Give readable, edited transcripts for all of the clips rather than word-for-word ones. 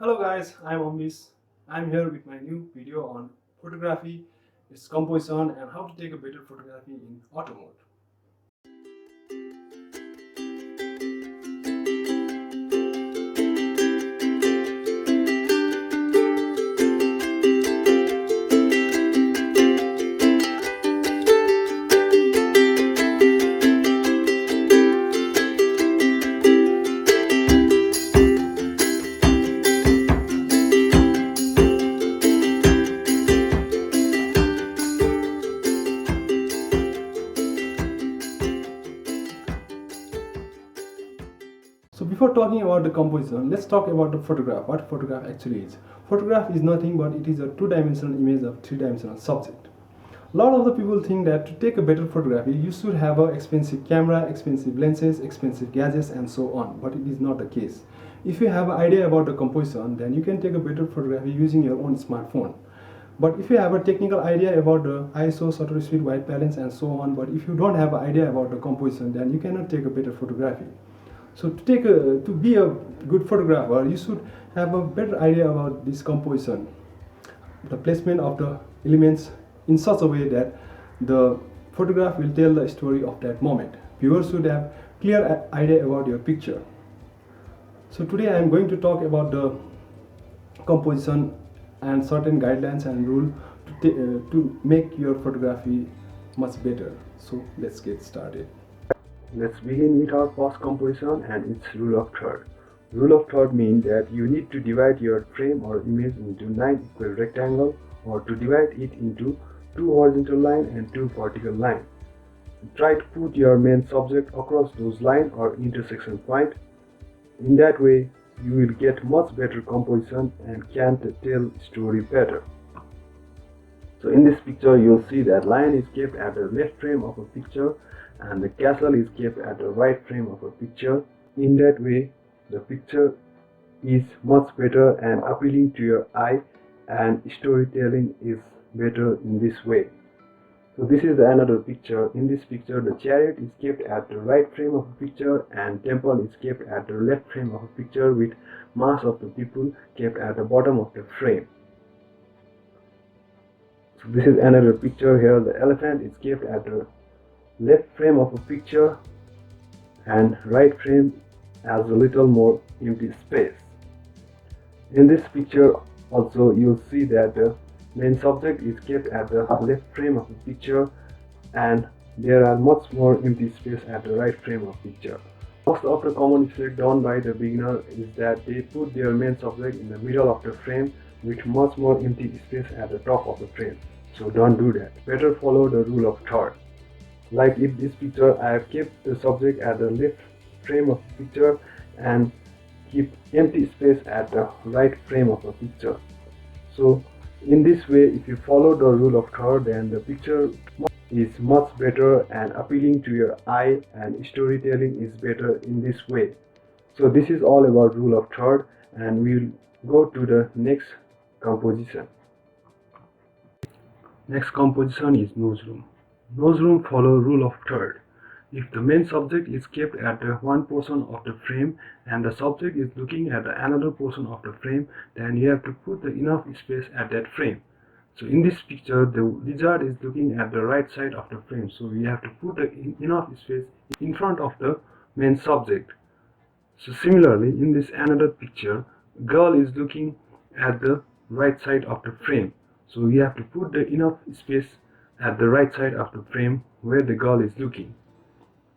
Hello guys, I'm Ambis. I'm here with my new video on photography, its composition and how to take a better photography in auto mode. So before talking about the composition, let's talk about the photograph, what photograph actually is. Photograph is nothing but it is a two-dimensional image of three-dimensional subject. A lot of the people think that to take a better photography, you should have an expensive camera, expensive lenses, expensive gadgets and so on, but it is not the case. If you have an idea about the composition, then you can take a better photography using your own smartphone. But if you have a technical idea about the ISO, shutter speed, white balance and so on, but if you don't have an idea about the composition, then you cannot take a better photography. So to be a good photographer, you should have a better idea about this composition, the placement of the elements in such a way that the photograph will tell the story of that moment. Viewers should have clear idea about your picture. So today I am going to talk about the composition and certain guidelines and rule to make your photography much better. So let's get started. Let's begin with our first composition and its rule of third. Rule of third means that you need to divide your frame or image into 9 equal rectangles, or to divide it into 2 horizontal lines and 2 vertical lines. Try to put your main subject across those lines or intersection point. In that way, you will get much better composition and can tell story better. So in this picture, you'll see that line is kept at the left frame of a picture and the castle is kept at the right frame of a picture. In that way, the picture is much better and appealing to your eye, and storytelling is better in this way. So this is another picture. In this picture, the chariot is kept at the right frame of a picture and temple is kept at the left frame of a picture, with mass of the people kept at the bottom of the frame. So this is another picture. Here the elephant is kept at the left frame of a picture and right frame has a little more empty space. In this picture also you'll see that the main subject is kept at the left frame of the picture and there are much more empty space at the right frame of picture. Most of the common mistake done by the beginner is that they put their main subject in the middle of the frame with much more empty space at the top of the frame. So don't do that. Better follow the rule of third. Like in this picture, I have kept the subject at the left frame of the picture and keep empty space at the right frame of the picture. So in this way, if you follow the rule of third, then the picture is much better and appealing to your eye, and storytelling is better in this way. So this is all about rule of third, and we'll go to the next composition. Next composition is nose room. Nose room follow rule of third. If the main subject is kept at the one portion of the frame and the subject is looking at another portion of the frame, then you have to put the enough space at that frame. So in this picture, the lizard is looking at the right side of the frame, so we have to put the enough space in front of the main subject. So similarly, in this another picture, girl is looking at the right side of the frame, so we have to put the enough space at the right side of the frame where the girl is looking.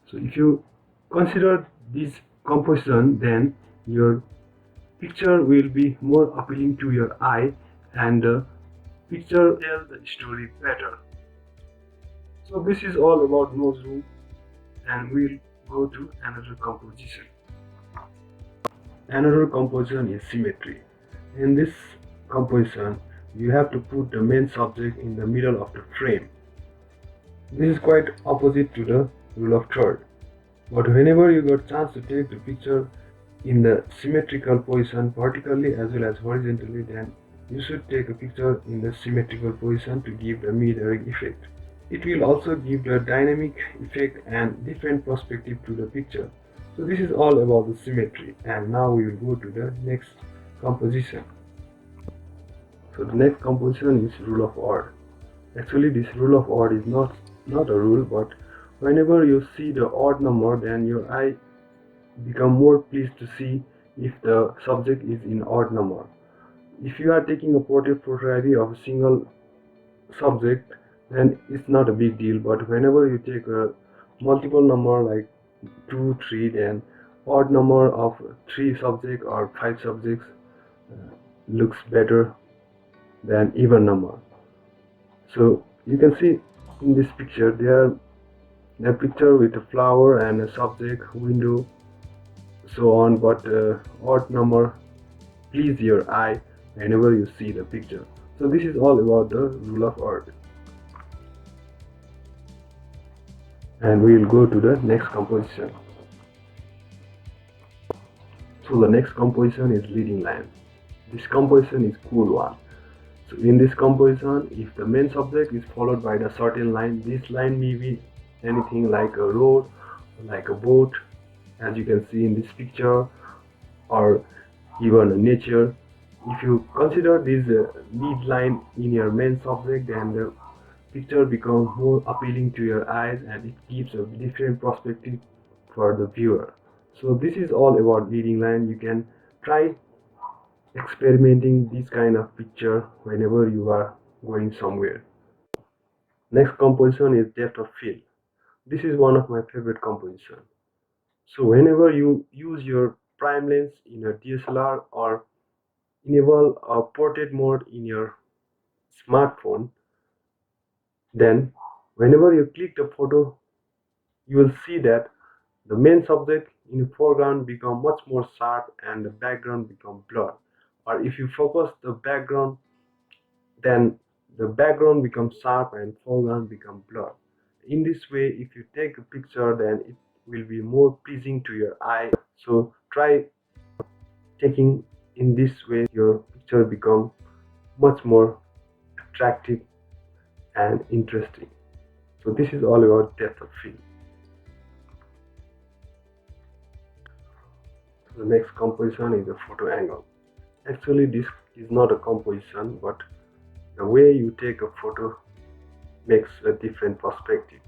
So if you consider this composition, then your picture will be more appealing to your eye and the picture tells the story better. So this is all about nose room, and we'll go to another composition. Another composition is symmetry. In this composition, you have to put the main subject in the middle of the frame. This is quite opposite to the rule of third. But whenever you got chance to take the picture in the symmetrical position, vertically as well as horizontally, then you should take a picture in the symmetrical position to give the mirroring effect. It will also give the dynamic effect and different perspective to the picture. So this is all about the symmetry, and now we will go to the next composition. So the next composition is rule of odd. Actually, this rule of odd is not a rule, but whenever you see the odd number, then your eye become more pleased to see if the subject is in odd number. If you are taking a portrait photography of a single subject, then it's not a big deal. But whenever you take a multiple number like 2, 3, then odd number of 3 subjects or 5 subjects looks better than even number. So you can see in this picture there a picture with a flower and a subject, window, so on, but odd number please your eye whenever you see the picture. So this is all about the rule of odd. And we will go to the next composition. So the next composition is leading line. This composition is cool one. So in this composition, if the main subject is followed by the certain line, this line may be anything like a road, like a boat, as you can see in this picture, or even a nature. If you consider this lead line in your main subject, then the picture becomes more appealing to your eyes and it gives a different perspective for the viewer. So this is all about leading line. You can try experimenting this kind of picture whenever you are going somewhere. Next composition is depth of field. This is one of my favorite composition. So whenever you use your prime lens in a DSLR or enable a portrait mode in your smartphone, then whenever you click the photo, you will see that the main subject in the foreground become much more sharp and the background become blurred. Or if you focus the background, then the background becomes sharp and foreground become blurred. In this way, if you take a picture, then it will be more pleasing to your eye. So try taking in this way, your picture become much more attractive and interesting. So this is all about depth of field. So the next composition is the photo angle. Actually, this is not a composition, but the way you take a photo makes a different perspective.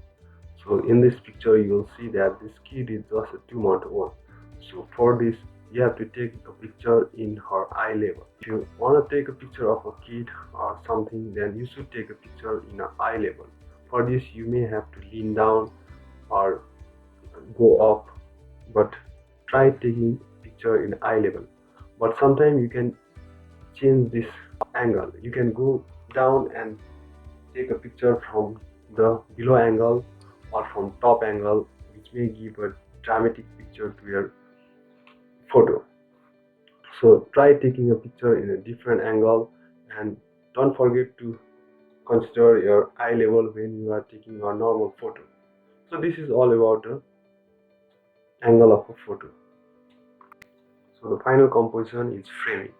So in this picture, you will see that this kid is just a 2-month old. So for this, you have to take a picture in her eye level. If you want to take a picture of a kid or something, then you should take a picture in an eye level. For this, you may have to lean down or go up, but try taking picture in eye level. But sometimes you can change this angle. You can go down and take a picture from the below angle or from top angle, which may give a dramatic picture to your photo. So try taking a picture in a different angle and don't forget to consider your eye level when you are taking a normal photo. So this is all about the angle of a photo. So the final composition is framing.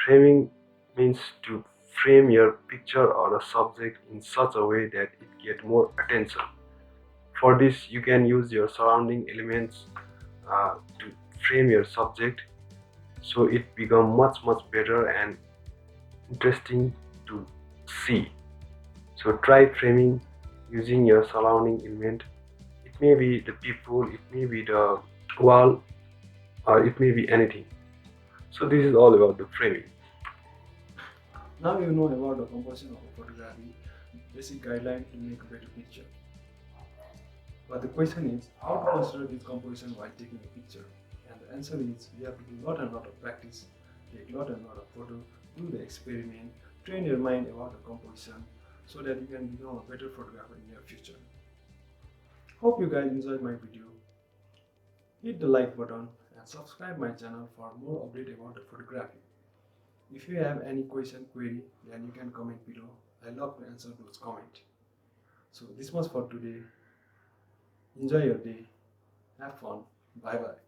Framing means to frame your picture or a subject in such a way that it gets more attention. For this, you can use your surrounding elements to frame your subject, so it becomes much better and interesting to see. So try framing using your surrounding element. It may be the people, it may be the wall, or it may be anything. So this is all about the framing. Now you know about the composition of a photography, basic guideline to make a better picture. But the question is, how to consider this composition while taking a picture? And the answer is, you have to do lot and lot of practice, take lot and lot of photo, do the experiment, train your mind about the composition so that you can become a better photographer in your future. Hope you guys enjoyed my video. Hit the like button and subscribe my channel for more update about the photography. If you have any question, query, then you can comment below. I love to answer those comments. So this was for today. Enjoy your day. Have fun. Bye bye.